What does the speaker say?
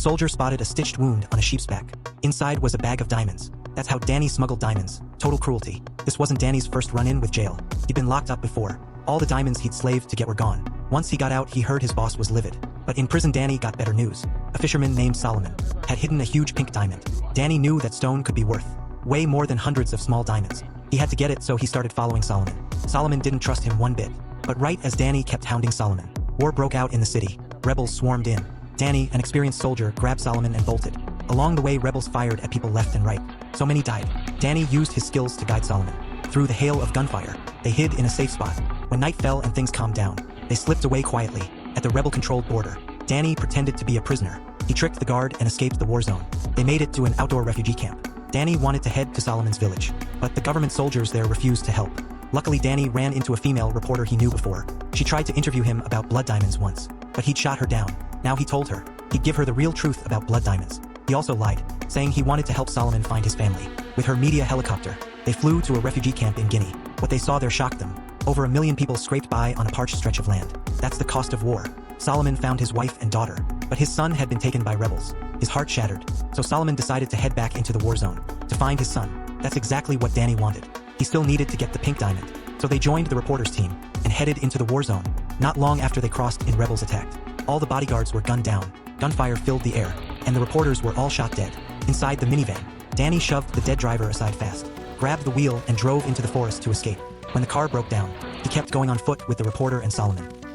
soldier spotted a stitched wound on a sheep's back. Inside was a bag of diamonds. That's how Danny smuggled diamonds. Total cruelty. This wasn't Danny's first run-in with jail. He'd been locked up before. All the diamonds he'd slaved to get were gone. Once he got out, he heard his boss was livid. But in prison, Danny got better news. A fisherman named Solomon had hidden a huge pink diamond. Danny knew that stone could be worth way more than hundreds of small diamonds. He had to get it, so he started following Solomon. Solomon didn't trust him one bit. But right as Danny kept hounding Solomon, war broke out in the city. Rebels swarmed in. Danny, an experienced soldier, grabbed Solomon and bolted. Along the way, rebels fired at people left and right. So many died. Danny used his skills to guide Solomon. Through the hail of gunfire, they hid in a safe spot. When night fell and things calmed down, they slipped away quietly. At the rebel-controlled border, Danny pretended to be a prisoner. He tricked the guard and escaped the war zone. They made it to an outdoor refugee camp. Danny wanted to head to Solomon's village, but the government soldiers there refused to help. Luckily, Danny ran into a female reporter he knew before. She tried to interview him about blood diamonds once, but he'd shot her down. Now he told her he'd give her the real truth about blood diamonds. He also lied, saying he wanted to help Solomon find his family. With her media helicopter, they flew to a refugee camp in Guinea. What they saw there shocked them. Over 1 million people scraped by on a parched stretch of land. That's the cost of war. Solomon found his wife and daughter, but his son had been taken by rebels. His heart shattered, so Solomon decided to head back into the war zone to find his son. That's exactly what Danny wanted. He still needed to get the pink diamond, so they joined the reporters team and headed into the war zone. Not long after they crossed in, rebels attacked. All the bodyguards were gunned down. Gunfire filled the air, and the reporters were all shot dead. Inside the minivan, Danny shoved the dead driver aside fast, grabbed the wheel and drove into the forest to escape. When the car broke down, he kept going on foot with the reporter and Solomon.